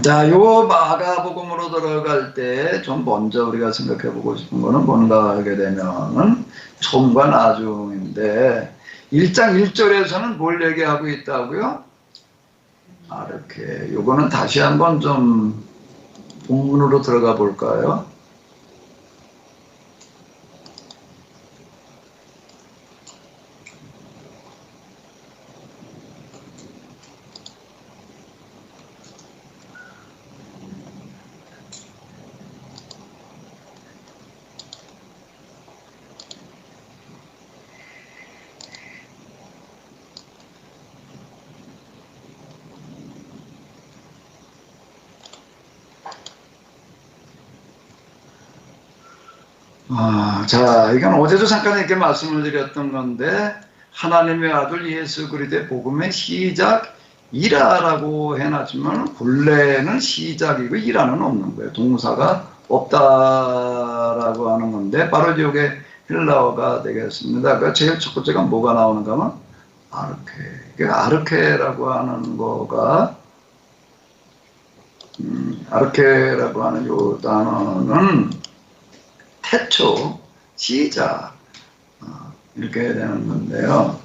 자, 요 마가복음으로 들어갈 때 좀 먼저 우리가 생각해 보고 싶은 거는 뭔가 하게 되면은 처음과 나중인데 1장 1절에서는 뭘 얘기하고 있다고요? 이렇게 요거는 다시 한번 좀 본문으로 들어가 볼까요? 자, 이건 어제도 잠깐 이렇게 말씀을 드렸던 건데 하나님의 아들 예수 그리스도의 복음의 시작이라라고 해놨지만 본래는 시작이고 이라는 없는 거예요. 동사가 없다라고 하는 건데 바로 이게 헬라어가 되겠습니다. 그러니까 제일 첫 번째가 뭐가 나오는가 하면 아르케. 그러니까 아르케라고 하는 거가 아르케라고 하는 요 단어는 태초, 시작 이렇게 되는 건데요.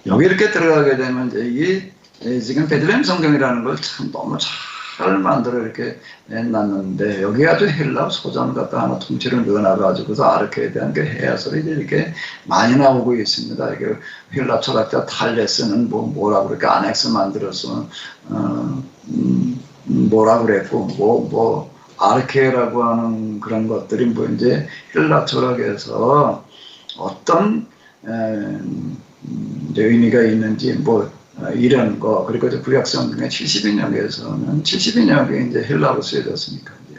여기 이렇게 들어가게 되면 이제 이게 지금 베들레헴 성경이라는 걸 참 너무 잘 만들어 이렇게 놨는데 여기 아주 헬라 소장 갖다 하나 통째로 넣어놔가지고서 아르케에 대한 게 해설이 이렇게 많이 나오고 있습니다. 이게 헬라 철학자 탈레스는 뭐라고 그렇게 안엑스 만들어서 뭐라 그랬고 아르케라고 하는 그런 것들이 이제 헬라 철학에서 어떤 의미가 있는지 이런 거. 그리고 이제 구약 성경의 70인역에서는 70인역이 이제 헬라로 쓰여졌으니까 이제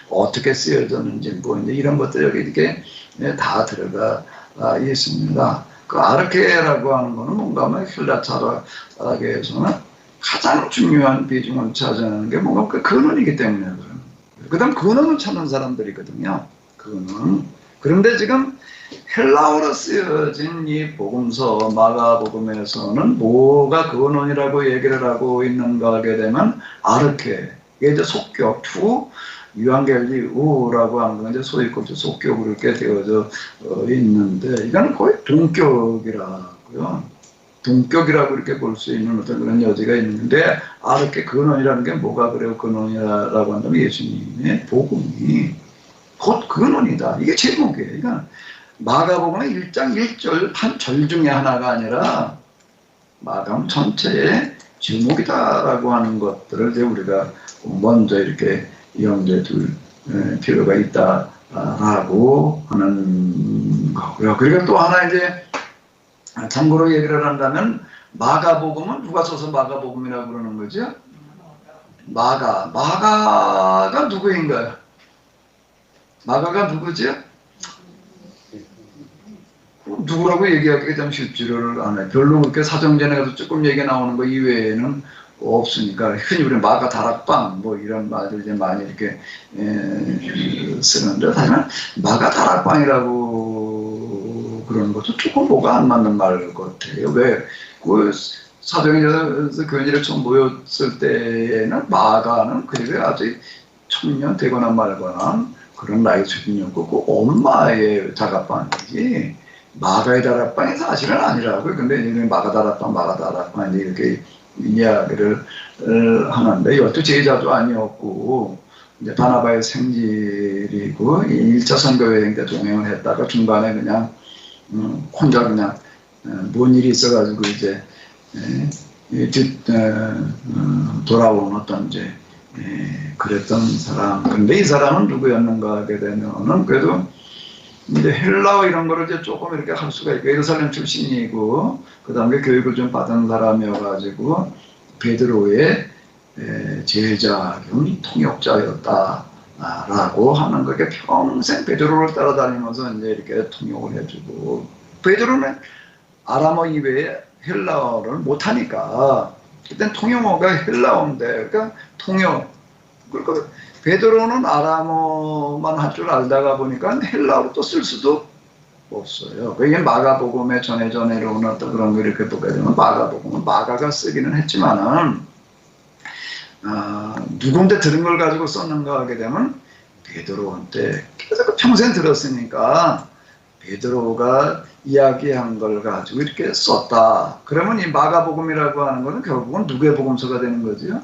어떻게 쓰여졌는지 이제 이런 것들 여기 이렇게 다 들어가 있습니다. 그 아르케라고 하는 거는 뭔가 헬라 철학에서는 가장 중요한 비중을 차지하는 게 뭔가 그 근원이기 때문에 그래요. 그 다음 근원을 찾는 사람들이거든요. 근원. 그런데 지금 헬라어로 쓰여진 이 복음서 마가복음에서는 뭐가 근원이라고 얘기를 하고 있는가 하게 되면 아르케. 이게 이제 속격, 투, 유앙겔리우라고 하는 건 이제 소위급조 속격으로 이렇게 되어져 있는데 이거는 거의 동격이라고요. 동격이라고 이렇게 볼 수 있는 어떤 그런 여지가 있는데 아르케 근원이라는 게 뭐가 그래요? 근원이라고 한다면 예수님의 복음이 곧 근원이다. 이게 제목이에요. 그러니까 마가복음의 1장 1절 한 절 중에 하나가 아니라 마가복음 전체의 제목이다라고 하는 것들을 이제 우리가 먼저 이렇게 염두에 둘 필요가 있다라고 하는 거고요. 그리고 또 하나 이제 참고로 얘기를 한다면 마가복음은 누가 써서 마가복음이라고 그러는 거죠? 마가가 누구인가요? 마가가 누구죠? 누구라고 얘기하기가 좀 쉽지를 않아요. 별로 그렇게 사정전에 가서 조금 얘기 나오는 거 이외에는 없으니까 흔히 우리 마가 다락방 이런 말들 이제 많이 이렇게 쓰는데 사실 마가 다락방이라고 그러는 것도 조금 뭐가 안 맞는 말 같아요. 왜? 그 사정전에서 교인들이 처음 모였을 때에는 마가는 그들이 아직 청년 되거나 말거나 그런 나이 수준이었고 그 엄마의 다락방이지 마가의 다락방이 사실은 아니라고요. 근데 이제 마가 다락방 이렇게 이야기를 하는데 이것도 제자도 아니었고 이제 바나바의 생질이고 1차 선교 여행 때 동행을 했다가 중간에 그냥 혼자 그냥 뭔 일이 있어가지고 이제 돌아온 어떤 이제 그랬던 사람. 근데 이 사람은 누구였는가 하게 되면은 그래도 이제 헬라어 이런 거를 이제 조금 이렇게 할 수가 있고 예루살렘 출신이고 그 다음에 교육을 좀 받은 사람이어가지고 베드로의 제자 겸 통역자였다라고 하는 거게 평생 베드로를 따라다니면서 이제 이렇게 통역을 해주고 베드로는 아람어 이외에 헬라어를 못하니까 그땐 통역어가 헬라어인데 그러니까 통역 그러니까 베드로는 아람어만 할 줄 알다가 보니까 헬라어로 또 쓸 수도 없어요. 그게 마가복음의 전해로 어떤 그런 거 이렇게 보게 되면 마가복음은 마가가 쓰기는 했지만은 누군데 들은 걸 가지고 썼는가 하게 되면 베드로한테 계속 평생 들었으니까 베드로가 이야기한 걸 가지고 이렇게 썼다. 그러면 이 마가복음이라고 하는 것은 결국은 누구의 복음서가 되는 거죠?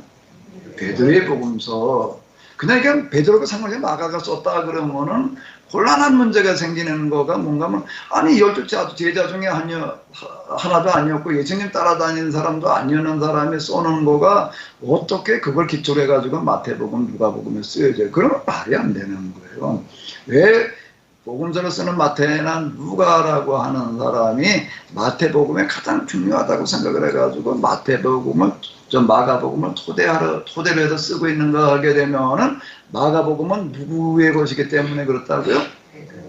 베드로의 복음서. 그러니까 베드로가 상관없이 마가가 썼다 그러면은 곤란한 문제가 생기는 거가 뭔가 하면, 아니 12 제자 중에 하나도 아니었고 예수님 따라다니는 사람도 아니었는 사람이 써놓은 거가 어떻게 그걸 기초로 해가지고 마태복음, 누가복음에 쓰여져요? 그러면 말이 안 되는 거예요. 왜 복음서를 쓰는 마태나 누가라고 하는 사람이 마태복음에 가장 중요하다고 생각을 해가지고 마태복음을 마가복음을 토대로 해서 쓰고 있는가 하게 되면은 마가복음은 누구의 것이기 때문에 그렇다고요?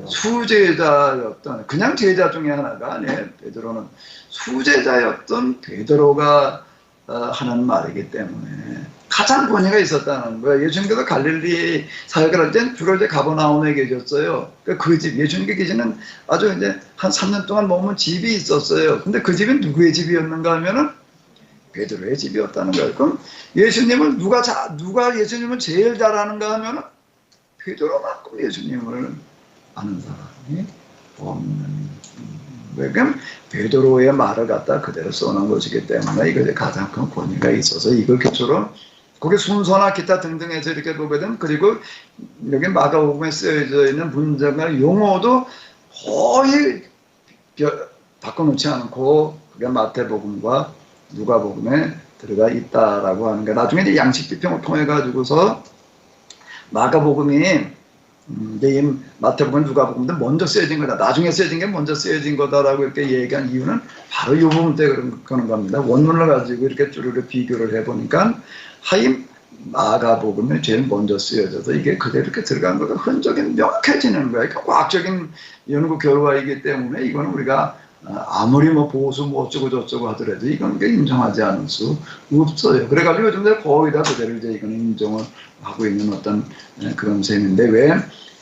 수제자였던, 그냥 제자 중에 하나가 아니에요. 베드로는 수제자였던 베드로가 하는 말이기 때문에 가장 권위가 있었다는 거예요. 예수님께서 갈릴리 사역을 할 땐 주로 이제 가버나움에 계셨어요. 그 집, 예수님께 계시는 아주 이제 한 3년 동안 머문 집이 있었어요. 근데 그 집은 누구의 집이었는가 하면은 베드로의 집이었다는 거예요. 그럼 예수님을 누가 예수님을 제일 잘 아는가 하면은 베드로만큼 예수님을 아는 사람이 없는. 그러니까 베드로의 말을 갖다 그대로 써놓은 것이기 때문에 이것에 가장 큰 권위가 있어서 이걸 기초로 거기 순서나 기타 등등에서 이렇게 보게 되면, 그리고 여기 마가복음에 쓰여져 있는 문장과 용어도 거의 바꿔놓지 않고 그게 마태복음과 누가복음에 들어가 있다라고 하는 게, 나중에 이제 양식 비평을 통해 가지고서 마가복음이 이제 마태복음, 누가복음도 먼저 쓰여진 거다, 나중에 쓰여진 게 먼저 쓰여진 거다라고 이렇게 얘기한 이유는 바로 이 부분 때문에 그런 겁니다. 원문을 가지고 이렇게 쭈르르 비교를 해보니까 하임 마가복음이 제일 먼저 쓰여져서 이게 그대로 이렇게 들어간 거가 흔적이 명확해지는 거예요. 그러니까 과학적인 연구 결과이기 때문에 이거는 우리가 아무리 뭐 보수 뭐 어쩌고 저쩌고 하더라도 이건 인정하지 않을 수 없어요. 그래가지고 요즘 거의 다 그대로 이제 이거는 인정을 하고 있는 어떤 그런 셈인데, 왜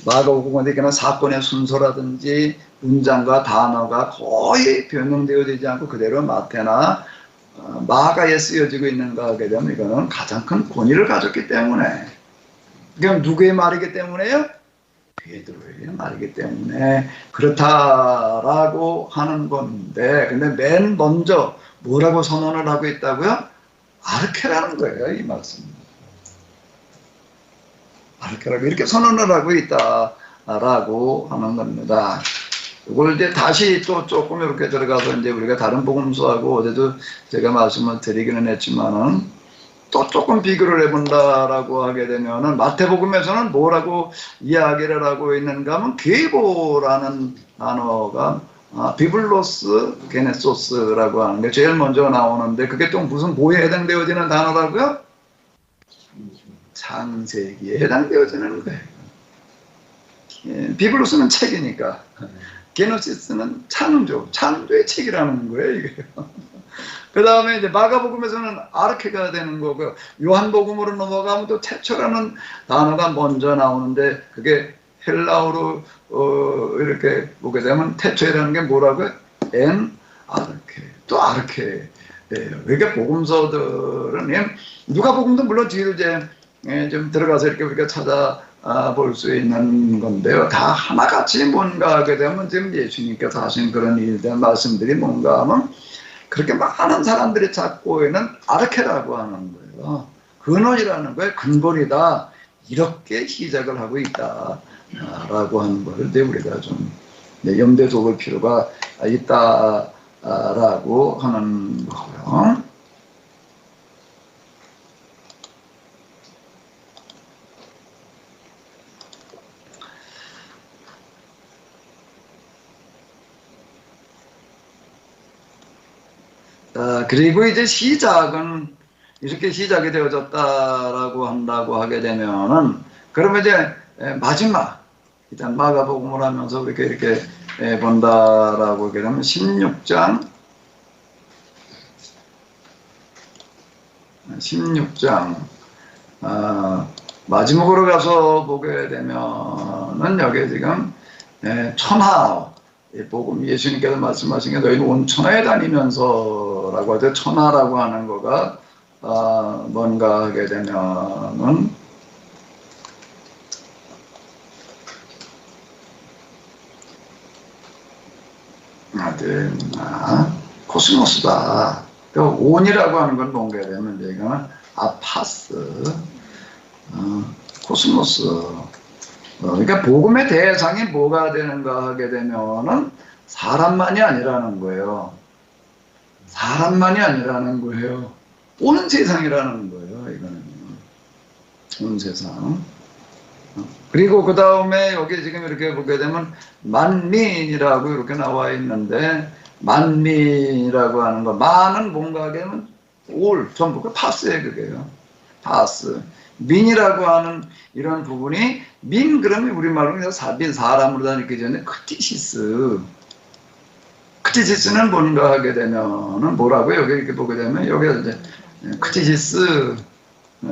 마가복음에 이렇게 사건의 순서라든지 문장과 단어가 거의 변형되어지지 않고 그대로 마태나 마가에 쓰여지고 있는가 하게 되면 이거는 가장 큰 권위를 가졌기 때문에, 그럼 누구의 말이기 때문에요? 베드로의 말이기 때문에 그렇다라고 하는 건데, 근데 맨 먼저 뭐라고 선언을 하고 있다고요? 아르케라는 거예요, 이 말씀. 아르케라고 이렇게 선언을 하고 있다라고 하는 겁니다. 이걸 이제 다시 또 조금 이렇게 들어가서 이제 우리가 다른 복음서하고 어제도 제가 말씀을 드리기는 했지만은 또 조금 비교를 해본다라고 하게 되면은 마태복음에서는 뭐라고 이야기를 하고 있는가 하면 계보라는 단어가 비블로스 게네소스라고 하는 게 제일 먼저 나오는데, 그게 또 무슨 뭐에 해당되어지는 단어라고요? 창세기에 해당되어지는 거예요. 비블로스는 책이니까, 게노시스는 창조의 책이라는 거예요, 이게. 그 다음에 이제 마가복음에서는 아르케가 되는 거고요. 요한복음으로 넘어가면 또 태초라는 단어가 먼저 나오는데, 그게 헬라어로 이렇게 보게 되면 태초라는 게 뭐라고요? 아르케. 또 아르케예요. 그러니까 복음서들은, 누가복음도 물론 뒤로 이제 좀 들어가서 이렇게 우리가 찾아볼 수 있는 건데요. 다 하나같이 뭔가 하게 되면 지금 예수님께서 하신 그런 일들, 말씀들이 뭔가 하면 그렇게 많은 사람들이 찾고 있는 아르케라고 하는 거예요. 근원이라는 거예요. 근본이다. 이렇게 시작을 하고 있다라고 하는 것을 우리가 좀 염두에 둬볼 필요가 있다라고 하는 거고요. 그리고 이제 시작은 이렇게 시작이 되어졌다라고 한다고 하게 되면은, 그러면 이제 마지막, 일단 마가복음을 하면서 이렇게 본다라고 하게 되면 16장 마지막으로 가서 보게 되면은 여기에 지금 천하, 복음 예수님께서 말씀하신 게 너희는 온 천하에 다니면서라고 하죠. 천하라고 하는 거가 뭔가 하게 되면은 코스모스다. 온이라고 하는 건 뭔가 되면 이거는 아파스, 코스모스. 그러니까 복음의 대상이 뭐가 되는가 하게 되면은 사람만이 아니라는 거예요. 사람만이 아니라는 거예요. 온 세상이라는 거예요. 이거는 온 세상. 그리고 그 다음에 여기 지금 이렇게 보게 되면 만민이라고 이렇게 나와 있는데, 만민이라고 하는 거, 만은 뭔가 하게 되면 올, 전부 그 파스예요. 그게요. 파스. 민이라고 하는 이런 부분이, 민 그러면 우리말로 그냥 사람으로 다니기 전에 크티시스. 크티시스는 뭔가 하게 되면은 뭐라고요? 여기 이렇게 보게 되면 여기 이제 크티시스,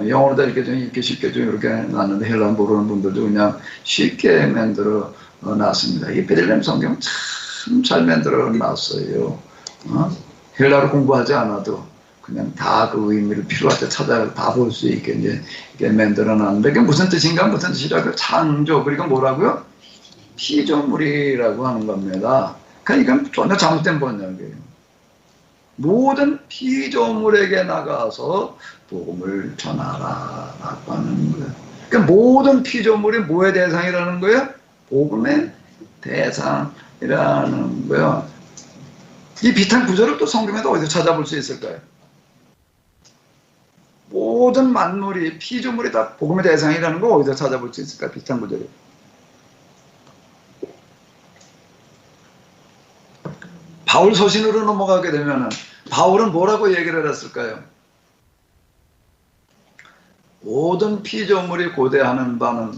영어로도 이렇게 좀 읽기 쉽게 좀 이렇게 놨는데 헬라 모르는 분들도 그냥 쉽게 만들어 놨습니다. 이 베들레헴 성경 참 잘 만들어 놨어요. 헬라로 공부하지 않아도 그냥 다 그 의미를 필요할 때 찾아 다 볼 수 있게 이제 이렇게 만들어 놨는데, 그게 무슨 뜻인가? 무슨 뜻이라고요? 창조, 그리고 뭐라고요? 피조물이라고 하는 겁니다. 그러니까 이건 전혀 잘못된 번역이에요. 모든 피조물에게 나가서 복음을 전하라라고 하는 거예요. 그러니까 모든 피조물이 뭐의 대상이라는 거예요? 복음의 대상이라는 거예요. 이 비슷한 구절을 또 성경에도 어디서 찾아볼 수 있을까요? 모든 만물이, 피조물이 다 복음의 대상이라는 거 어디서 찾아볼 수 있을까요? 비슷한 구절이. 바울 서신으로 넘어가게 되면은 바울은 뭐라고 얘기를 했을까요? 모든 피조물이 고대하는 바는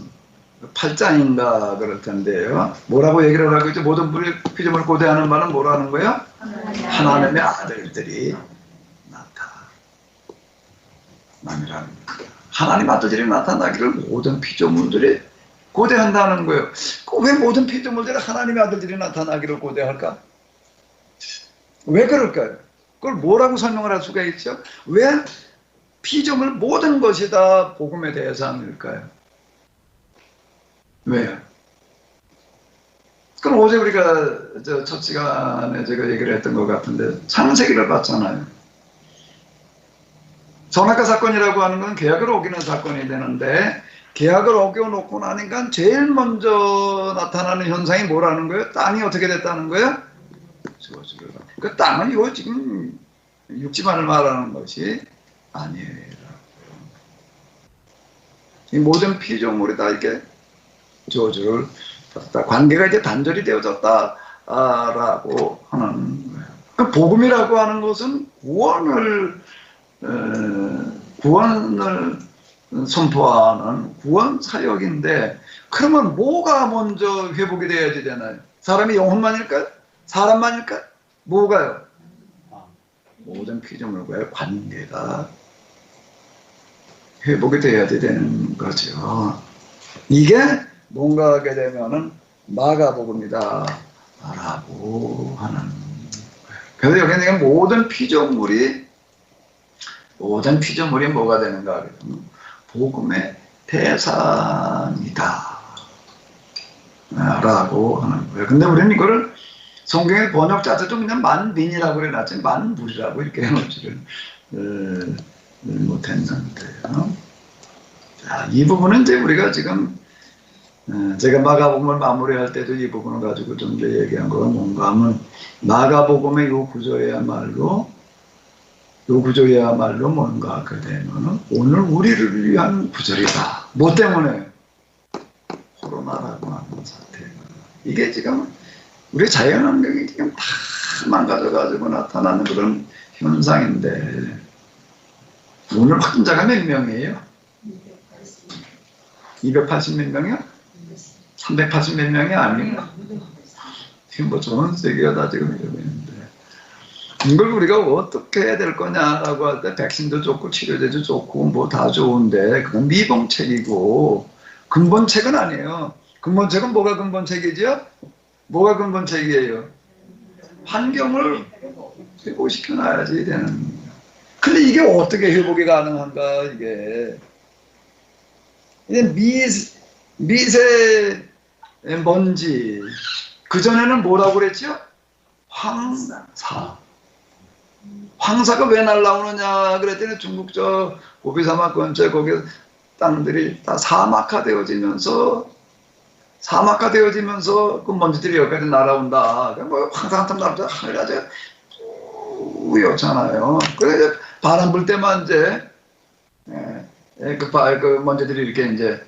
8장인가 그럴 텐데요. 뭐라고 얘기를 하고 있죠? 모든 피조물이 고대하는 바는 뭐라는 거예요? 하나님의 아들들이 나타나니라. 하나님 아들들이 나타나기를 모든 피조물들이 고대한다는 거예요. 왜 모든 피조물들이 하나님의 아들들이 나타나기를 고대할까? 왜 그럴까요? 그걸 뭐라고 설명을 할 수가 있죠? 왜 피조물 모든 것이 다 복음의 대상일까요? 왜요? 그럼 어제 우리가 첫 시간에 제가 얘기를 했던 것 같은데, 창세기를 봤잖아요. 선악과 사건이라고 하는 건 계약을 어기는 사건이 되는데, 계약을 어겨놓고 나니까 제일 먼저 나타나는 현상이 뭐라는 거예요? 땅이 어떻게 됐다는 거예요? 그 땅은 이거 지금 육지만을 말하는 것이 아니에요. 이 모든 피조물이 다 이렇게 저주를 받았다. 관계가 이제 단절이 되어졌다라고 하는 거예요. 그 복음이라고 하는 것은 구원을 선포하는 구원 사역인데, 그러면 뭐가 먼저 회복이 돼야 되잖아요. 사람이 영혼만일까요? 사람만일까요? 뭐가요? 모든 피조물과의 관계가 회복이 돼야 되는 거죠. 이게 뭔가 하게 되면은 마가복음이다 라고 하는 거예요. 그래서 여기는 모든 피조물이 뭐가 되는가 그러면 복음의 대상이다 라고 하는 거예요. 근데 우리는 이거를 성경의 번역 자체도 그냥 만민이라고 해놨지 만물이라고 이렇게 해놓지를 못했는데요. 자, 이 부분은 이제 우리가 지금 제가 마가복음을 마무리할 때도 이 부분을 가지고 좀 이제 얘기한 거가 뭔가 하면, 마가복음의 요 구조야말로 뭔가 하게 되면 오늘 우리를 위한 구절이다. 뭐 때문에? 코로나라고 하는 사태. 이게 지금 우리 자연환경이 지금 다 망가져가지고 나타나는 그런 현상인데, 오늘 확진자가 몇 명이에요? 280 몇 명이요? 380 몇 명이 아니에요? 지금 뭐 전 세계가 다 지금 이러고 있는데, 이걸 우리가 어떻게 해야 될 거냐라고 할 때 백신도 좋고 치료제도 좋고 뭐 다 좋은데, 그건 미봉책이고 근본책은 아니에요. 근본책은 뭐가 근본책이죠? 뭐가 근본책이에요? 환경을 회복시켜놔야지 되는 거예요. 근데 이게 어떻게 회복이 가능한가, 이게. 이제 미세 먼지. 그전에는 뭐라고 그랬죠? 황사. 황사가 왜 날라오느냐 그랬더니 중국 저 고비사막 근처에 거기 땅들이 다 사막화되어지면서 그 먼지들이 여기까지 날아온다. 뭐 황사 한참 날아오자 하늘이 아주 뿌옇잖아요. 그래서 바람 불 때만 이제 그 먼지들이 이렇게 이제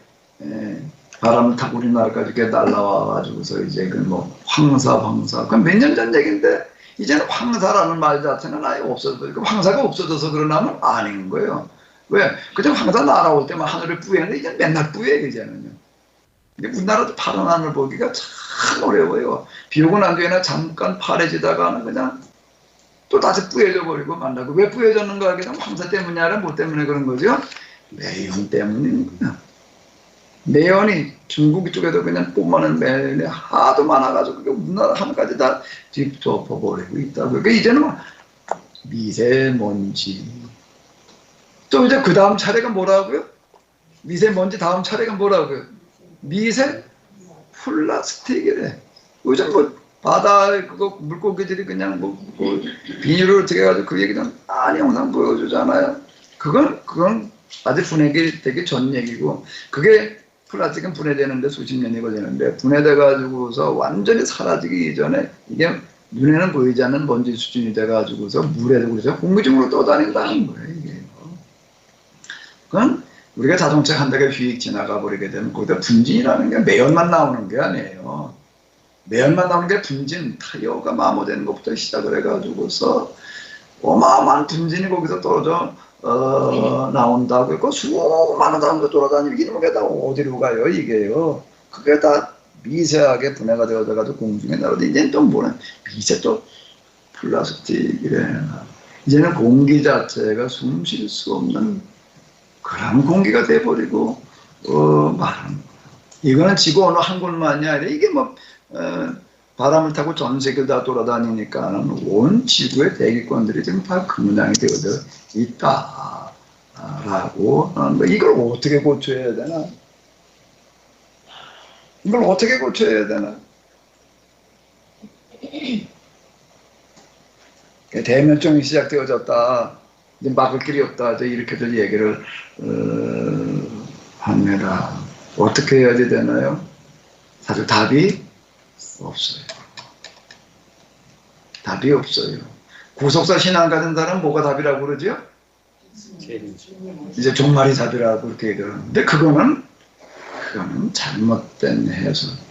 바람을 타고 우리나라까지 이렇게 날라와가지고서 이제 그 뭐 황사. 그건 몇 년 전 얘기인데 이제는 황사라는 말 자체는 아예 없어졌어요. 황사가 없어져서 그러나면 아닌 거예요. 왜? 그저 황사 날아올 때만 하늘을 뿌였는데 이제 맨날 뿌여요, 이제는요. 우리나라도 파란 하늘 보기가 참 어려워요. 비 오고 난 뒤에는 잠깐 파래지다가는 그냥 또 다시 뿌여져 버리고 만나고. 왜 뿌여졌는가 하게 되면 황사 때문이 아니라 뭐 때문에 그런 거죠? 매연 때문인 거야. 매연이 중국 쪽에도 그냥 뿜어낸 매연이 하도 많아가지고 그게 우리나라 하늘까지 다 뒤덮어버리고 있다고. 그러니까 이제는 미세먼지. 또 이제 그 다음 차례가 뭐라고요? 미세먼지 다음 차례가 뭐라고요? 미세 플라스틱이래. 요즘 뭐 바다에 그거 물고기들이 그냥 뭐 비닐을 어떻게 해가지고 그 얘기는 많이 영상 보여주잖아요. 그건 아직 분해되기 전 얘기고, 그게 플라스틱은 분해되는데 수십 년이 걸리는데, 분해돼가지고서 완전히 사라지기 이전에 이게 눈에는 보이지 않는 먼지 수준이 돼가지고서 물에도 그래서 공기 중으로 떠다닌다는 거예요, 이게. 그건 우리가 자동차 한 대가 휙 지나가 버리게 되면 거기다 분진이라는 게 매연만 나오는 게 아니에요. 매연만 나오는 게 분진, 타이어가 마모되는 것부터 시작을 해가지고서 어마어마한 분진이 거기서 떨어져 나온다고 했고, 수많은 사람들 돌아다니고 이놈에 다 어디로 가요, 이게요. 그게 다 미세하게 분해가 되어져가지고 공중에 나오는데, 이제는 또 뭐냐, 미세 또 플라스틱이래. 이제는 공기 자체가 숨 쉴 수 없는 그런 공기가 돼버리고 말하는 거야. 이거는 지구 어느 한 곳만이 아니라 이게 뭐 바람을 타고 전 세계를 다 돌아다니니까 온 지구의 대기권들이 지금 다 그 모양이 되어져 있다라고. 이걸 어떻게 고쳐야 되나? 이걸 어떻게 고쳐야 되나? 대면증이 시작되어졌다. 이제 막을 길이 없다. 이렇게들 얘기를 합니다. 어떻게 해야 되나요? 사실 답이 없어요. 답이 없어요. 구속사 신앙 가진 사람은 뭐가 답이라고 그러죠? 이제 종말이 답이라고 그렇게 얘기를 하는데, 그거는 잘못된 해석이에요.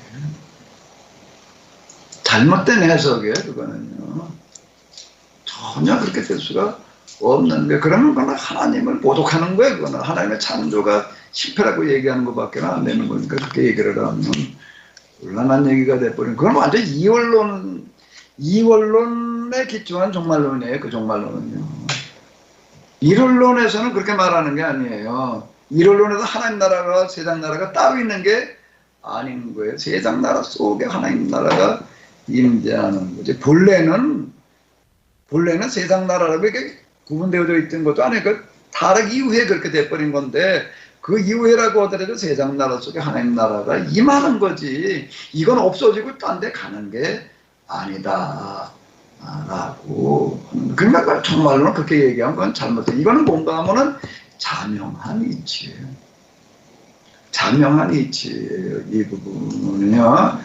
잘못된 해석이에요, 그거는요. 전혀 그렇게 될 수가 없는데, 그러면 그건 하나님을 모독하는 거예요. 그거는 하나님의 창조가 실패라고 얘기하는 것밖에 안 되는 거니까 그렇게 얘기를 하면 곤란한 얘기가 돼버린. 그건 완전 이원론에 기초한 종말론이에요. 그 종말론은요. 이론론에서는 그렇게 말하는 게 아니에요. 이론론에서 하나님 나라가 세상 나라가 따로 있는 게 아닌 거예요. 세상 나라 속에 하나님 나라가 임재하는 거지. 본래는 세상 나라라고 이렇게 구분되어져 있던 것도 아니고 타락 이후에 그렇게 돼버린 건데, 그 이후에라고 하더라도 세상 나라 속에 하나님 나라가 임하는 거지, 이건 없어지고 딴 데 가는 게 아니다 라고. 그러니까 정말로는 그렇게 얘기한 건 잘못돼. 이거는 뭔가 하면은 자명한 이치예요. 자명한 이치예요. 이 부분은요.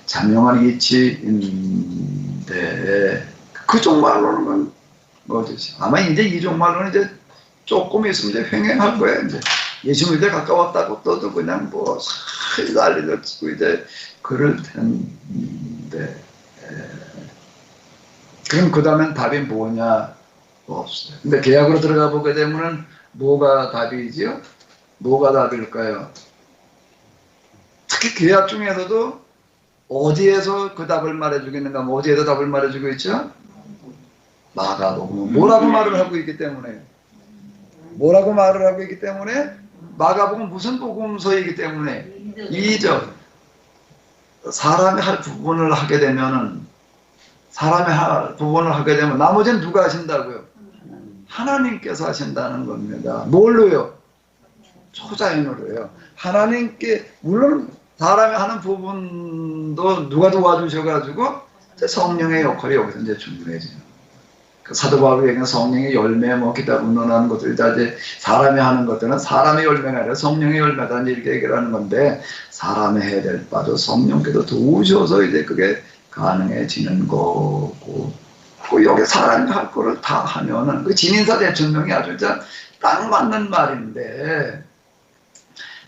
자명한 이치인데, 그 종말로는 뭐지? 아마 이제 이 종말로는 이제 조금 있으면 이제 횡행할 거예요. 이제 예수님 이제 가까웠다고 떠도 그냥 뭐 사이 난리를 치고 이제 그럴 텐데, 그럼 그 다음엔 답이 뭐냐? 없어요. 근데 계약으로 들어가 보게 되면은 뭐가 답이지요? 뭐가 답일까요? 특히 계약 중에서도 어디에서 그 답을 말해주겠는가? 뭐 어디에서 답을 말해주고 있죠? 마가복음. 뭐라고 말을 하고 있기 때문에, 마가복음 무슨 복음서이기 때문에, 2절. 사람이 할 부분을 하게 되면 나머지는 누가 하신다고요? 하나님께서 하신다는 겁니다. 뭘로요? 초자연으로요. 하나님께, 물론 사람이 하는 부분도 누가 도와주셔가지고 성령의 역할이 여기서 이제 중요해져요. 그 사도 바울이 얘기하는 성령의 열매, 뭐 기타 분노하는 것들이 다 이제 사람이 하는 것들은 사람의 열매가 아니라 성령의 열매다 이렇게 얘기를 하는 건데, 사람이 해야 될 바도 성령께서 도우셔서 이제 그게 가능해지는 거고, 그 여기 사람이 할 거를 다 하면은, 그 진인사 대천명이 아주 진짜 딱 맞는 말인데,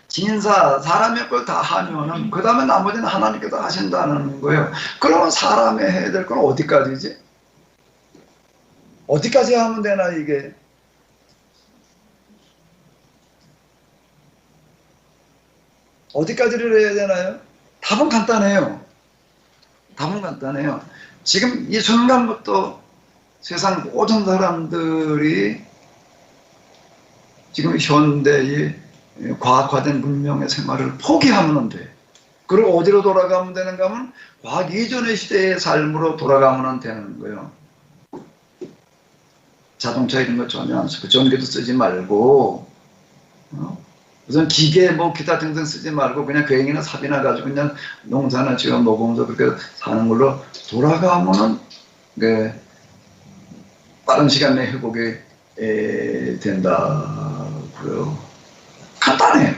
진인사 사람의 걸 다 하면은 그 다음에 나머지는 하나님께서 하신다는 거예요. 그러면 사람이 해야 될 건 어디까지지? 어디까지 하면 되나 이게? 어디까지를 해야 되나요? 답은 간단해요. 답은 간단해요. 지금 이 순간부터 세상 모든 사람들이 지금 현대의 과학화된 문명의 생활을 포기하면 돼. 그리고 어디로 돌아가면 되는가 하면 과학 이전의 시대의 삶으로 돌아가면 되는 거예요. 자동차 이런 거 전혀 안 쓰고 전기도 쓰지 말고 우선 기계 뭐 기타 등등 쓰지 말고 그냥 괜히나 삽이나 가지고 그냥 농사나 지어 먹으면서 그렇게 사는 걸로 돌아가면은 빠른 시간 내에 회복이 된다고요. 간단해요.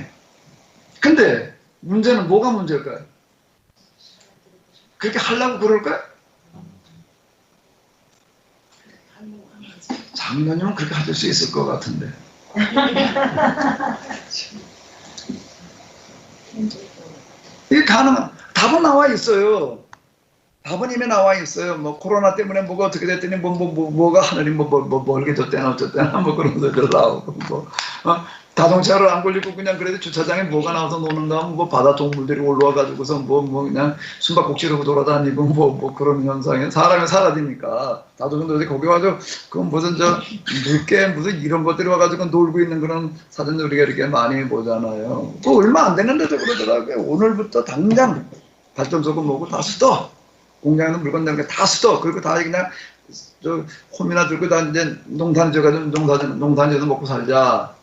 근데 문제는 뭐가 문제일까요? 그렇게 하려고 그럴까요? 작년이면 그렇게 하실 수 있을 것 같은데. 이게 가능한, 답은 나와 있어요. 답은 이미 나와 있어요. 뭐 코로나 때문에 뭐가 어떻게 됐더니 뭐가 하늘이 멀게 졌대나 어쨌대나 뭐 그런 것들 나오고 자동차를 안 걸리고 그냥 그래도 주차장에 뭐가 나와서 노는가 하면 뭐 바다 동물들이 올라와 가지고서 뭐 그냥 숨바꼭질하고 돌아다니고 뭐 그런 현상에 사람이 사라지니까 나도 근데 거기 와서 그건 무슨 물개 무슨 이런 것들이 와가지고 놀고 있는 그런 사진 우리가 이렇게 많이 보잖아요. 그 얼마 안 됐는데도 그러더라고요. 오늘부터 당장 발전소고 뭐고 다 수도 공장에 있는 물건 내는 게 다 수도 그리고 다 그냥 홈이나 들고 다 이제 농산 지어가지고 농산지에서 먹고 살자.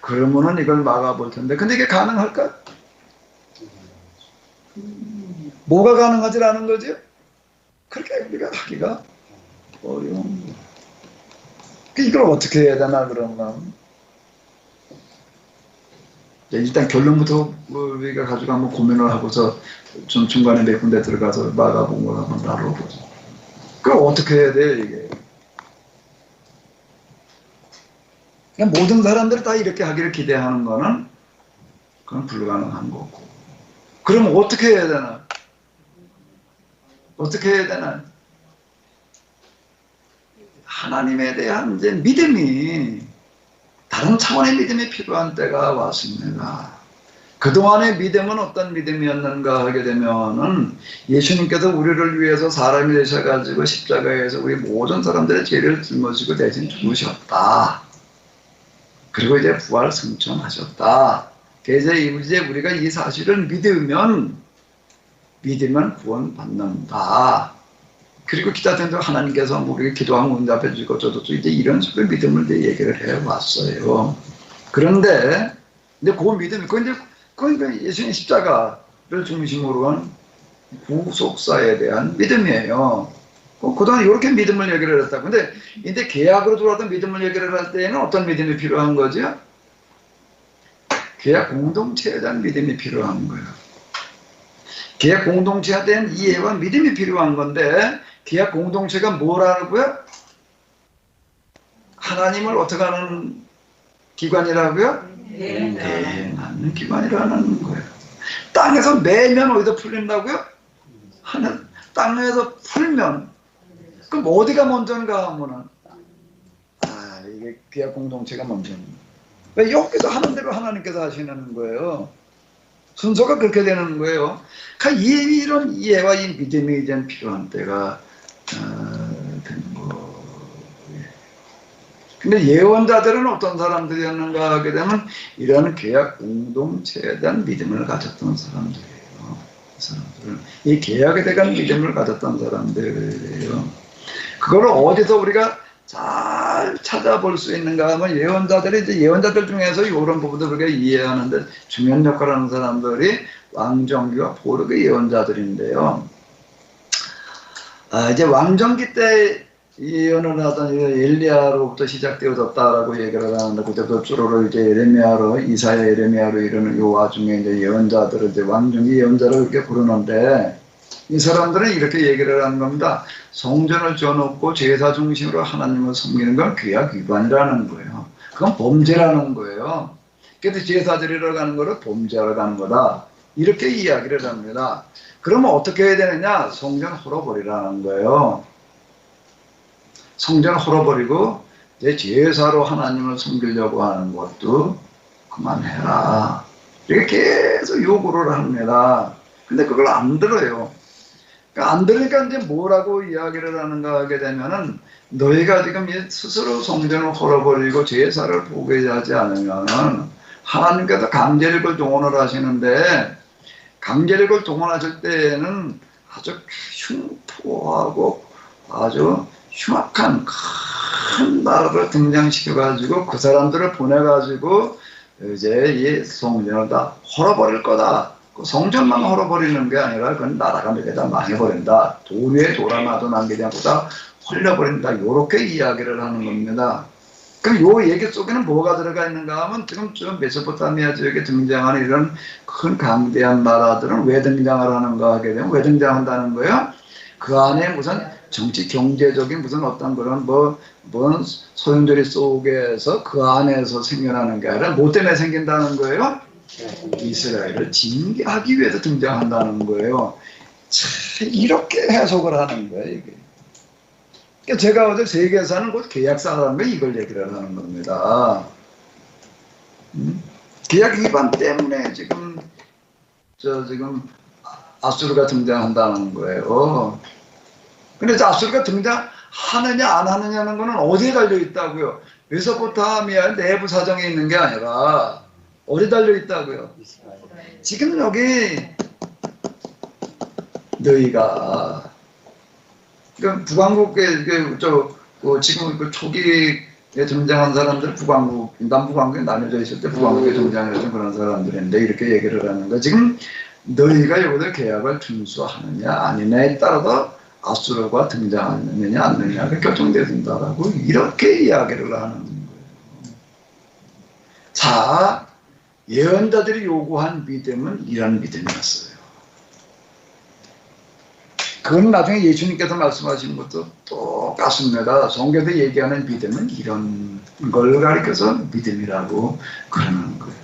그러면은 이걸 막아볼 텐데, 근데 이게 가능할까? 뭐가 가능하지 않은 거죠? 그렇게 우리가 하기가 어려운 거. 이걸 어떻게 해야 되나, 그러면. 일단 결론부터 우리가 가지고 한번 고민을 하고서 좀 중간에 몇 군데 들어가서 막아본 걸 한번 다뤄보죠. 그럼 어떻게 해야 돼요, 이게? 그냥 모든 사람들이 다 이렇게 하기를 기대하는 거는 그건 불가능한 거고. 그럼 어떻게 해야 되나? 어떻게 해야 되나? 하나님에 대한 이제 믿음이 다른 차원의 믿음이 필요한 때가 왔습니다. 그동안의 믿음은 어떤 믿음이었는가 하게 되면은 예수님께서 우리를 위해서 사람이 되셔가지고 십자가에서 우리 모든 사람들의 죄를 짊어지고 대신 죽으셨다. 그리고 이제 부활 승천하셨다. 이제 우리가 이 사실을 믿으면 구원 받는다. 그리고 기타 등등 하나님께서 우리가 기도하면 응답해 주고 저도 이제 이런 식의 믿음을 이제 얘기를 해 왔어요. 그런데 그 믿음이 그건 예수님 십자가를 중심으로 한 구속사에 대한 믿음이에요. 그동안 이렇게 믿음을 얘기를 했다. 근데 이제 계약으로 들어왔던 믿음을 얘기를 할 때에는 어떤 믿음이 필요한 거죠? 계약 공동체에 대한 믿음이 필요한 거예요. 계약 공동체에 대한 이해와 믿음이 필요한 건데, 계약 공동체가 뭐라고요? 하나님을 어떻게 하는 기관이라고요? 대행하는 기관이라는 거예요. 땅에서 매면 어디서 풀린다고요? 땅에서 풀면 그럼 어디가 먼저인가 하면은 이게 계약 공동체가 먼저입니다. 왜 여기서 하는 대로 하나님께서 하시는 거예요. 순서가 그렇게 되는 거예요. 그러니까 이런 이해와 이 믿음이 이제 필요한 때가 되는 거예요. 근데 예언자들은 어떤 사람들이었는가 하게 되면 이런 계약 공동체에 대한 믿음을 가졌던 사람들이에요. 그 사람들은 이 계약에 대한 믿음을 가졌던 사람들이에요. 그걸 어디서 우리가 잘 찾아볼 수 있는가 하면 예언자들이 이제 예언자들 중에서 이런 부분도 우리가 이해하는데 중요한 역할을 하는 사람들이 왕정기와 보르의 예언자들인데요. 이제 왕정기 때 예언을 하던 엘리야로부터 시작되어졌다라고 얘기를 하는데 그때부터 주로 이제 예레미야로 이사야 예레미야로 이르는 이 와중에 이제 예언자들을 이제 왕정기 예언자로 이렇게 부르는데 이 사람들은 이렇게 얘기를 하는 겁니다. 성전을 지어놓고 제사 중심으로 하나님을 섬기는 건 규약 위반이라는 거예요. 그건 범죄라는 거예요. 그래서 제사 드리러 가는 거를 범죄하러 가는 거다. 이렇게 이야기를 합니다. 그러면 어떻게 해야 되느냐? 성전 헐어버리라는 거예요. 성전 헐어버리고 내 제사로 하나님을 섬기려고 하는 것도 그만해라. 이렇게 계속 요구를 합니다. 근데 그걸 안 들어요. 그러니까 안 들으니까 이제 뭐라고 이야기를 하는가 하게 되면은 너희가 지금 스스로 성전을 헐어버리고 제사를 포기하지 않으면은 하나님께서 강제력을 동원을 하시는데 강제력을 동원하실 때에는 아주 흉포하고 아주 흉악한 큰 나라를 등장시켜가지고 그 사람들을 보내가지고 이제 이 성전을 다 헐어버릴 거다. 성전만 헐어버리는 게 아니라 그건 나라가 몇 개 다 망해버린다. 돌 위에 돌아놔도 남기지 않고 다 헐려버린다. 이렇게 이야기를 하는 겁니다. 그럼 요 얘기 속에는 뭐가 들어가 있는가 하면 지금 저 메소포타미아 지역에 등장하는 이런 큰 강대한 나라들은 왜 등장을 하는가 하게 되면 왜 등장한다는 거예요? 그 안에 무슨 정치 경제적인 무슨 어떤 그런 뭔 소용돌이 속에서 그 안에서 생겨나는 게 아니라 뭐 때문에 생긴다는 거예요? 이스라엘을 징계하기 위해서 등장한다는 거예요. 참 이렇게 해석을 하는 거예요. 이게. 그러니까 제가 어제 세계사는 곧 계약사라는 거 이걸 얘기를 하는 겁니다. 계약 위반 때문에 지금 아수르가 등장한다는 거예요. 근데 아수르가 등장하느냐 안 하느냐는 거는 어디에 달려 있다고요? 메소포타미아 내부 사정에 있는 게 아니라 어디 달려 있다고요? 지금 여기 너희가 그러니까 북왕국에 지금 그 초기에 등장한 사람들 북왕국 남북왕국에 나뉘어져 있을 때 북왕국에 등장해서 그런 사람들인데 이렇게 얘기를 하는 거 지금 너희가 여기서 계약을 준수하느냐 아니냐에 따라서 아수르가 등장하느냐 안 하느냐가 결정된다라고 이렇게 이야기를 하는 거예요. 자, 예언자들이 요구한 믿음은 이런 믿음이었어요. 그건 나중에 예수님께서 말씀하신 것도 똑같습니다. 성경에서 얘기하는 믿음은 이런 걸 가리켜서 믿음이라고 그러는 거예요.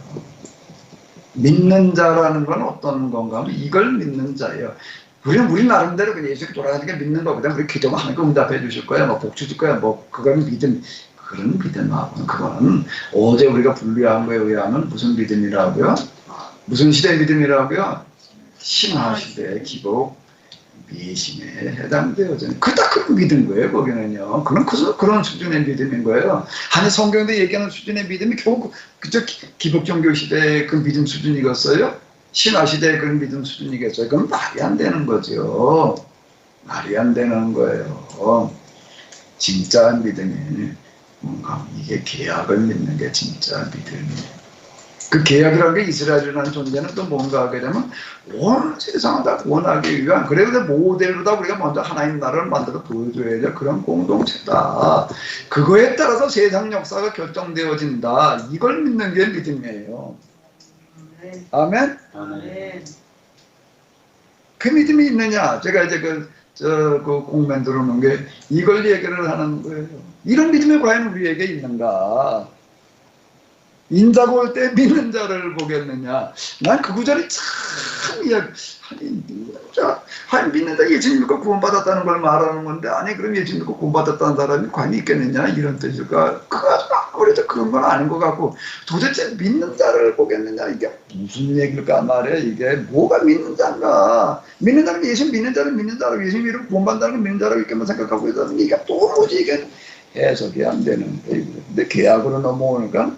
믿는 자라는 건 어떤 건가 하면 이걸 믿는 자예요. 우리 나름대로 그냥 예수께 돌아가니까 믿는 것보다 우리 기도만 하니까 응답해 주실 거야, 뭐 복 주실 거야, 뭐 그건 믿음. 그런 믿음하고는 그거는 어제 우리가 분류한 거에 의하면 무슨 믿음이라고요? 무슨 시대의 믿음이라고요? 신화시대의 기복 미신에 해당되어져. 그딱 그런 믿은 거예요. 거기는요. 그런 수준의 믿음인 거예요. 아니 성경도 얘기하는 수준의 믿음이 겨우 그저 기복종교 시대의 그 믿음 수준이겠어요? 신화시대의 그런 믿음 수준이겠어요? 그건 말이 안 되는 거죠. 말이 안 되는 거예요. 진짜 믿음이 뭔가 이게 계약을 믿는 게 진짜 믿음이에요. 그 계약이라는 게 이스라엘이라는 존재는 또 뭔가 하게 되면 온 세상을 다 구원하기 위한 그래서 모델로 다 우리가 먼저 하나님 나라를 만들어 보여줘야 될 그런 공동체다. 그거에 따라서 세상 역사가 결정되어진다. 이걸 믿는 게 믿음이에요. 아멘? 아멘. 그 믿음이 있느냐? 제가 이제 그 공면 들어오는 게 이걸 얘기를 하는 거예요. 이런 믿음이 과연 우리에게 있는가? 인자고 올 때 믿는 자를 보겠느냐? 난 그 구절이 참 믿는 자 예수 믿고 구원받았다는 걸 말하는 건데 아니 그럼 예수 믿고 구원받았다는 사람이 과연 있겠느냐? 이런 뜻일까? 그거 아무래도 그런 건 아닌 것 같고 도대체 믿는 자를 보겠느냐? 이게 무슨 얘기일까 말이야? 이게 뭐가 믿는 자인가? 믿는 자는 예수 믿는 자를 믿는 자라고 예수 믿고 구원받는다는 걸 믿는 자라고 이렇게만 생각하고 있다는 게 이게 도무지 이게 해석이 안 되는 거예요. 근데 계약으로 넘어오니까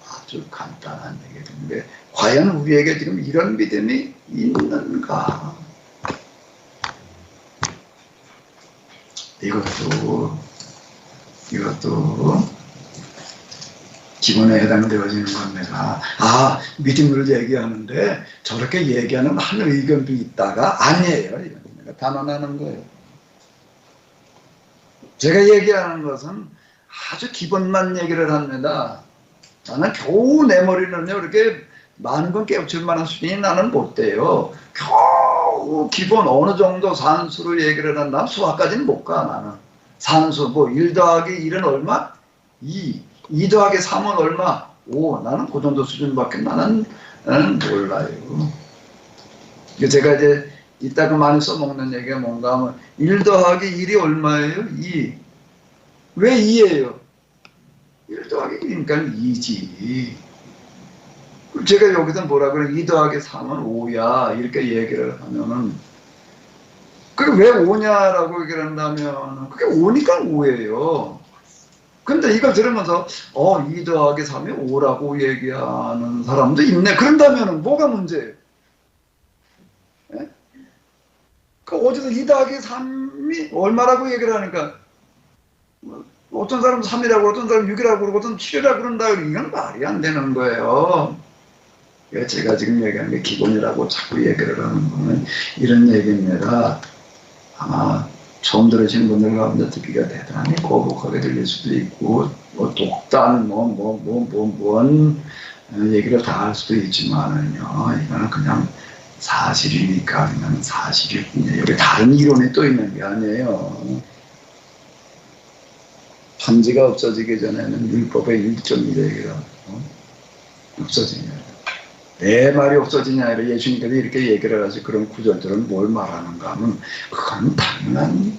아주 간단한 얘기인데 과연 우리에게 지금 이런 믿음이 있는가? 이것도 기본에 해당되어지는 겁니다. 믿음을 얘기하는데 저렇게 얘기하는 한 의견도 있다가 아니에요. 이건 내가 단언하는 거예요. 제가 얘기하는 것은 아주 기본만 얘기를 합니다. 나는 겨우 내 머리는요, 이렇게 많은 건 깨우칠 만한 수준이 나는 못 돼요. 겨우 기본 어느 정도 산수로 얘기를 한다면 수학까지는 못 가, 나는. 산수, 1 더하기 1은 얼마? 2 더하기 3은 얼마? 5. 나는 그 정도 수준밖에 나는 몰라요. 제가 이제 이따가 많이 써먹는 얘기가 뭔가 하면 1 더하기 1이 얼마예요? 2. 왜 2예요? 1 더하기 1이니까 2지. 제가 여기서 뭐라 그래? 2 더하기 3은 5야. 이렇게 얘기를 하면은, 그게 왜 5냐라고 얘기를 한다면, 그게 5니까 5예요. 근데 이걸 들으면서, 2 더하기 3이 5라고 얘기하는 사람도 있네. 그런다면은 뭐가 문제예요? 예? 어디서 2 더하기 3이 얼마라고 얘기를 하니까, 어떤 사람은 3이라고, 어떤 사람은 6이라고 그러고, 어떤 7이라고 그런다. 이건 말이 안 되는 거예요. 제가 지금 얘기하는 게 기본이라고 자꾸 얘기를 하는 거는 이런 얘기입니다. 아마 처음 들으신 분들 가운데 듣기가 대단히 거북하게 들릴 수도 있고, 독단, 뭔 얘기를 다 할 수도 있지만은요, 이거는 그냥 사실이니까 그냥 사실일 뿐이에요. 여기 다른 이론이 또 있는 게 아니에요. 편지가 없어지기 전에는 율법의 1.1얘기가 없어지냐. 내 말이 없어지냐. 예수님께서 이렇게 얘기를 하시 그런 구절들은 뭘 말하는가 하면 그건 당연한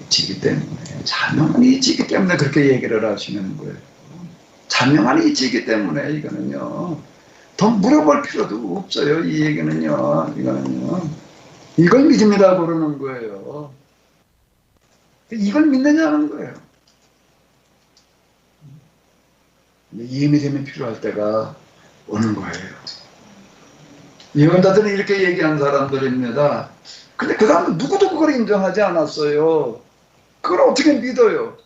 이치이기 때문에, 자명한 이치이기 때문에 그렇게 얘기를 하시는 거예요. 자명한 이치이기 때문에 이거는요. 더 물어볼 필요도 없어요. 이 얘기는요. 이걸 믿음이라고 그러는 거예요. 이걸 믿느냐는 거예요. 이해이 되면 필요할 때가 오는 거예요. 예언자들은 이렇게 얘기한 사람들입니다. 근데 그 사람은 누구도 그걸 인정하지 않았어요. 그걸 어떻게 믿어요?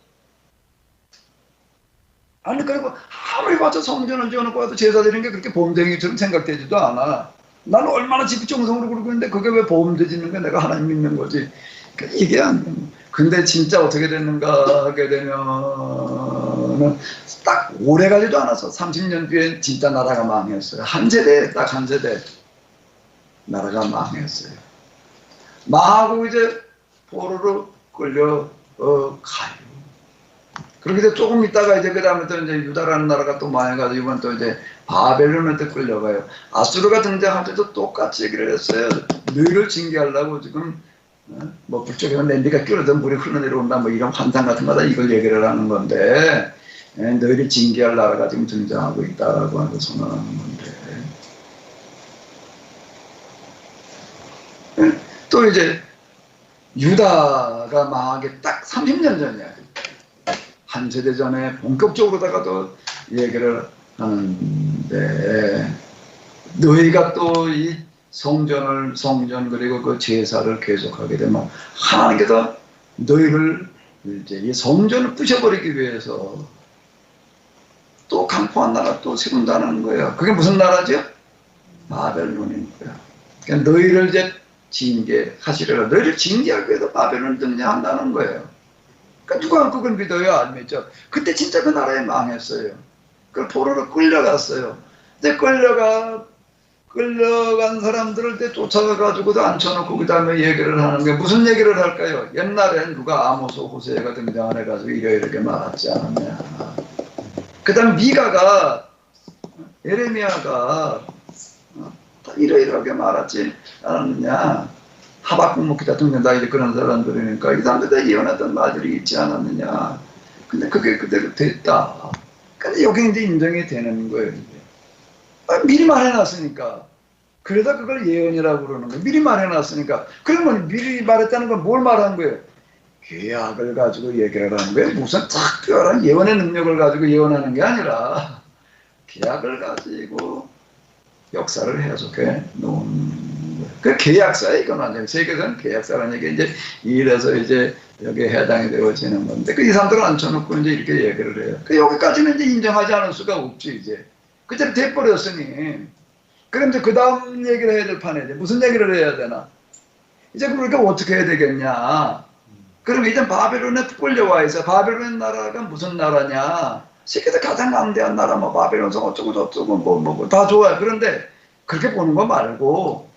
아니, 그리고 아무리 봐도 성전을 지어놓고 와도 제사 드리는 게 그렇게 보험되기처럼 생각되지도 않아. 나는 얼마나 집중성으로 그러고 있는데 그게 왜 보험되지는 게 내가 하나님 믿는 거지. 이게 안 돼. 근데 진짜 어떻게 됐는가 하게 되면 딱 오래 가지도 않아서 30년 뒤에 진짜 나라가 망했어요. 한 세대, 딱 한 세대 나라가 망했어요. 망하고 이제 포로로 끌려 가요. 그렇게 이제 조금 있다가 이제 그 다음에 또 이제 유다라는 나라가 또 망해가지고 이번 또 이제 바벨론한테 끌려가요. 아수르가 등장할 때도 똑같이 얘기를 했어요. 너희를 징계하려고 지금 불쪽에서 냄비가 끓어든 물이 흘러내려온다 이런 환상 같은 거다 이걸 얘기를 하는 건데, 너희를 징계할 나라가 지금 등장하고 있다라고 하고 선언하는 건데, 또 이제 유다가 망하기 딱 30년 전이야. 한 세대 전에 본격적으로다가도 얘기를 하는데, 너희가 또 이 성전 그리고 그 제사를 계속하게 되면 하나님께서 너희를 이제 이 성전을 부셔버리기 위해서 또 강포한 나라 또 세운다는 거예요. 그게 무슨 나라죠? 바벨론인 거야. 그러니까 너희를 이제 징계하시려고, 너희를 징계하기 위해서 바벨론을 등장한다는 거예요. 그러니까 누가 그걸 믿어요? 안 믿죠? 그때 진짜 그 나라에 망했어요. 그 포로로 끌려갔어요. 근데 끌려간 사람들을 쫓아가가지고도 앉혀놓고 그 다음에 얘기를 하는 게 무슨 얘기를 할까요? 옛날엔 누가 아모스 호세가 등장해가지고 이렇게 말하지 않았냐. 그 다음 미가가, 예레미야가 다 이러이러하게 말하지 않았느냐. 하박국 목기다 등등 다 이제 그런 사람들이니까 이 사람들 예언했던 말들이 있지 않았느냐. 근데 그게 그대로 됐다. 근데 여기 이제 인정이 되는 거예요. 미리 말해놨으니까. 그래서 그걸 예언이라고 그러는 거예요. 미리 말해놨으니까. 그러면 미리 말했다는 건 뭘 말한 거예요? 계약을 가지고 얘기를 하는 거예요. 무슨 특별한 예언의 능력을 가지고 예언하는 게 아니라 계약을 가지고 역사를 해석해 놓은 거예요. 그 계약사에 이건 완전히 세계에서는 계약사라는 얘기 이제 이래서 이제 여기에 해당이 되어지는 건데, 이 사람들을 앉혀놓고 이제 이렇게 얘기를 해요. 여기까지는 이제 인정하지 않을 수가 없지, 이제. 그대로 돼버렸으니. 그럼 이제 그 다음 얘기를 해야 될 판에, 이제 무슨 얘기를 해야 되나? 이제 그러니까 어떻게 해야 되겠냐? 그럼 이제 바벨론에 끌려와 있어. 바벨론 나라가 무슨 나라냐? 세계에서 가장 강대한 나라, 뭐, 바벨론성 어쩌고 저쩌고, 다 좋아요. 그런데 그렇게 보는 거 말고,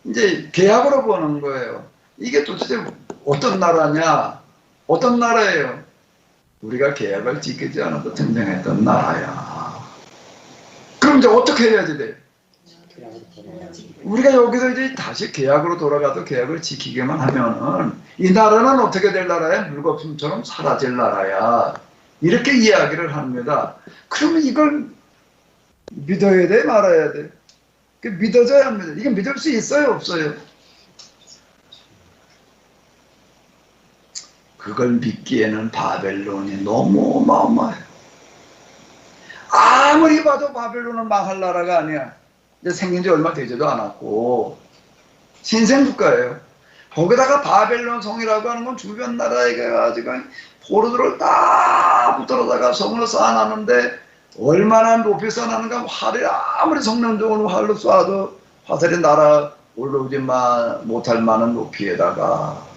이제 계약으로 보는 거예요. 이게 도대체 어떤 나라냐? 어떤 나라예요? 우리가 계약을 지키지 않아도 등장했던 나라야. 그럼 이제 어떻게 해야지 돼? 우리가 여기서 이제 다시 계약으로 돌아가도 계약을 지키기만 하면은 이 나라는 어떻게 될 나라야? 물거품처럼 사라질 나라야. 이렇게 이야기를 합니다. 그러면 이걸 믿어야 돼? 말아야 돼? 믿어져야 합니다. 이게 믿을 수 있어요? 없어요? 그걸 믿기에는 바벨론이 너무 어마어마해요. 아무리 봐도 바벨론은 망할 나라가 아니야. 이제 생긴 지 얼마 되지도 않았고 신생국가예요. 거기다가 바벨론 성이라고 하는 건 주변 나라에 가지고 포로들을 다 붙들어다가 성을 쌓아놨는데 얼마나 높이 쌓아놨는가. 활이 아무리 성능 좋은 활로 쏴도 화살이 날아 올라오지 못할 만한 높이에다가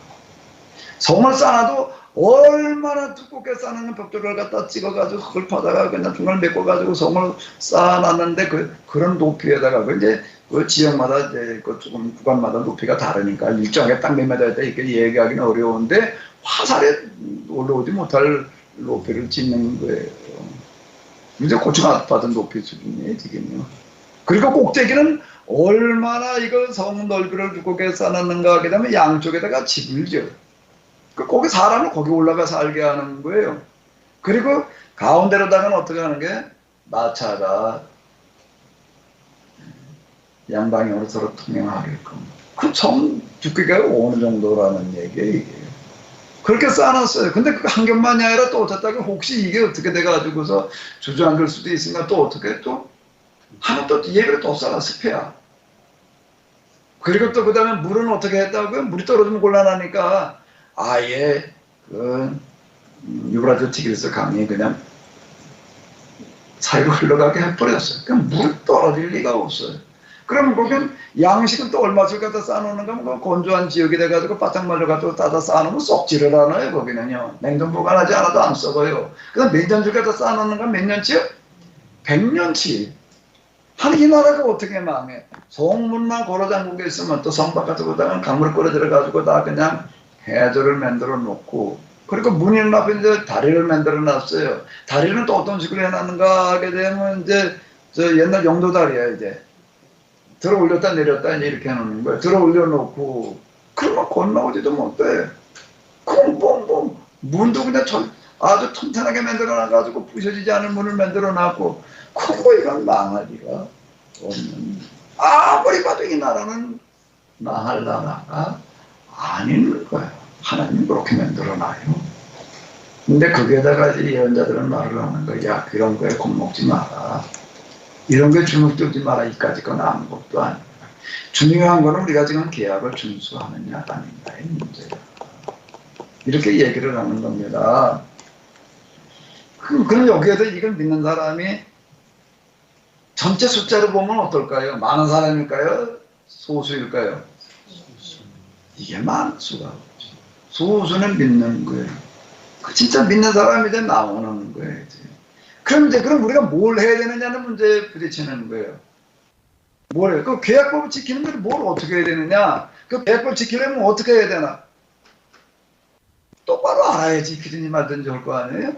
성을 쌓아도 얼마나 두껍게 쌓는 벽돌을 갖다 찍어가지고 그걸 파다가 그냥 중간을 메꿔가지고 성을 쌓아놨는데 그런 높이에다가 그 지역마다 이제 그 조금 구간마다 높이가 다르니까 일정하게 딱 몇 미터에 이렇게 얘기하기는 어려운데 화살에 올라오지 못할 높이를 짓는 거예요. 이제 고쳐받은 높이 수준이에요, 지금요. 그리고 꼭대기는 얼마나 이거 성 넓이를 두껍게 쌓았는가 하게 되면 양쪽에다가 집을 지어요. 거기 사람을 거기 올라가 살게 하는 거예요. 그리고 가운데로다가는 어떻게 하는 게 마차가 양방향으로 서로 통행하게끔. 그 성 두께가 어느 정도라는 얘기예요, 이게. 그렇게 쌓아놨어요. 근데 그 한 겹만이 아니라 또 어쨌다가 혹시 이게 어떻게 돼가지고서 주저앉을 수도 있으니까 또 어떻게 또 하나 또 예배를 또 쌓아 습해야. 그리고 또 그 다음에 물은 어떻게 했다고요? 물이 떨어지면 곤란하니까 아예 그 유브라트 티그리스 강이 그냥 사이로 흘러가게 해버렸어요. 그럼 물이 떨어질 리가 없어요. 그럼 거긴 양식은 또 얼마씩 갖다 쌓아놓는가? 뭐 건조한 지역이 돼가지고 바짝말로 갖다 따다 쌓아놓으면 썩지를 않아요. 거기는요. 냉동 보관하지 않아도 안 썩어요. 그다음 몇 년씩 갖다 쌓아놓는가? 몇 년치요? 100년치. 한 이 나라가 어떻게 망해? 성문만 걸어 잠근 게 있으면 또 성 바깥으로다가 강물을 끌어 들어가지고 다 그냥 해저를 만들어 놓고, 그리고 문 있는 앞에 이제 다리를 만들어 놨어요. 다리는 또 어떤 식으로 해놨는가 하게 되면 이제 저 옛날 영도 다리야. 이제 들어 올렸다 내렸다 이제 이렇게 해놓는 거예요. 들어 올려놓고 그러면 건너오지도 못해. 쿵쿵쿵 문도 그냥 아주 튼튼하게 만들어 놔가지고 부셔지지 않은 문을 만들어 놨고, 쿵고 이건 망할 리가 없는. 아무리 봐도 이 나라는 망할 나라가 아닌 거예요. 하나님 그렇게 만들어놔요. 근데 거기에다가 예언자들은 말을 하는 거야. 야, 그런 거에 겁먹지 마라. 이런 거에 주눅들지 마라. 이까지 건 아무것도 아니야. 중요한 거는 우리가 지금 계약을 준수하느냐 아닌가의 문제다. 이렇게 얘기를 하는 겁니다. 그럼 여기에서 이걸 믿는 사람이 전체 숫자로 보면 어떨까요? 많은 사람일까요? 소수일까요? 이게 많은 수가 없죠. 소수는 믿는 거예요. 진짜 믿는 사람이 이제 나오는 거예요. 그럼 우리가 뭘 해야 되느냐는 문제에 부딪히는 거예요. 뭘 해요? 그 계약법을 지키는 걸 뭘 어떻게 해야 되느냐? 그 계약법 지키려면 어떻게 해야 되나? 똑바로 알아야지 지키든지 말든지 할 거 아니에요?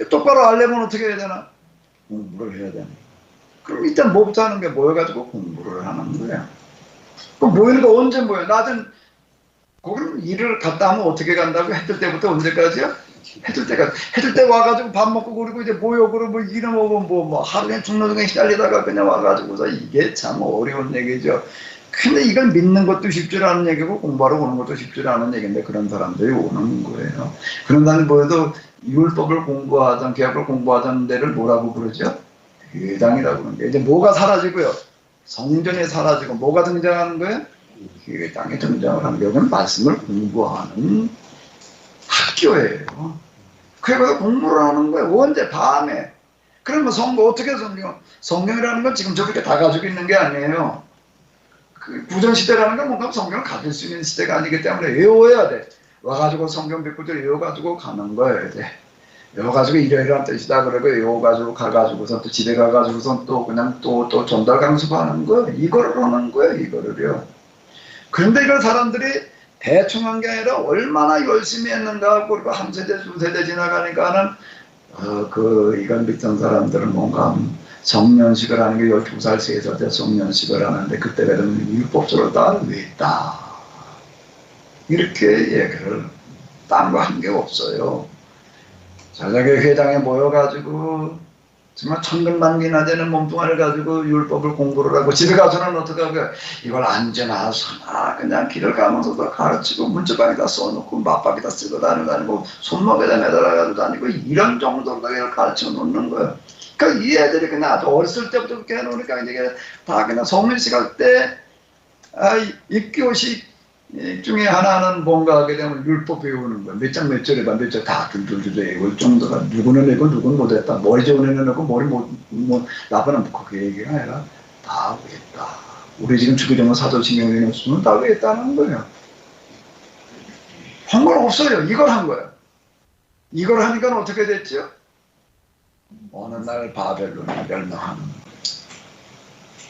똑바로 알려면 어떻게 해야 되나? 공부를 해야 되나? 그럼 일단 뭐부터 하는 게 모여가지고 공부를 하는 거예요. 그 모이는 거 언제 모여? 낮은 거기는 일을 갔다 하면 어떻게 간다고? 해 뜰 때부터 언제까지요? 해 뜰 때까지. 해 뜰 때 와가지고 밥 먹고 그리고 이제 모여 그러고 뭐 일을 먹으면 뭐 하루에 죽는 중에 시달리다가 그냥 와가지고서 이게 참 어려운 얘기죠. 근데 이걸 믿는 것도 쉽지 않은 얘기고 공부하러 오는 것도 쉽지 않은 얘기인데 그런 사람들이 오는 거예요. 그런 사람이 뭐해도 율법을 공부하던 계약을 공부하던 데를 뭐라고 부르죠? 회당이라고 그러는 거예요. 이제 뭐가 사라지고요? 성전이 사라지고 뭐가 등장하는 거예요? 회당이 등장을 하는 거예요. 이건 말씀을 공부하는 학교예요. 그래서 공부를 하는 거예요. 언제? 밤에. 그러면 어떻게 성경이라는 건 지금 저렇게 다 가지고 있는 게 아니에요. 그 구전시대라는 건 뭔가 성경을 가질 수 있는 시대가 아니기 때문에 외워야 돼. 와가지고 성경 뵙고들 외워가지고 가는 거예요, 이제. 외워가지고 이러이러한 뜻이다. 그러고 외워가지고 가가지고서 또 집에 가가지고서 또 그냥 또 전달 강습하는 거예요. 이거를 하는 거예요, 이거를요. 그런데 이걸 사람들이 대충 한 게 아니라 얼마나 열심히 했는가 하고, 그리고 한 세대, 두 세대 지나가니까는, 이건 믿던 사람들은 뭔가 성년식을 하는 게 12살, 3살 때 성년식을 하는데, 그때 그러면 율법서를 다 외웠다. 이렇게 얘기를 딴 거 한 게 없어요. 자작의 회당에 모여가지고 정말 천근만기나 되는 몸뚱아리를 가지고 율법을 공부를 하고, 집에 가서는 어떻게 하고요? 이걸 앉으나 서나 그냥 길을 가면서도 가르치고, 문자방에다 써놓고 맞박에다 쓰고 다니고 손목에다 매달아가지고 다니고, 이런 정도로 이걸 가르쳐 놓는 거예요. 그러니까 이 애들이 그냥 아주 어렸을 때부터 그렇게 해놓으니까 이제 다 그냥 성민식 할 때 입교식 중에 하나는 뭔가 하게 되면 율법 배우는 거야. 몇 장 몇 절에 몇 절 다 둘둘둘 외울 정도가, 누구는 내고 누구는 못했다. 머리 좋은 애는 내고 머리 나쁘는 그렇게 얘기가 아니라 다 외웠다. 우리 지금 주기정은 사도신경에 없으면 다 외웠다는 거예요. 한 건 없어요. 이걸 한 거예요. 이걸 하니까 어떻게 됐죠? 어느 날 바벨론이 멸망하는 거예요.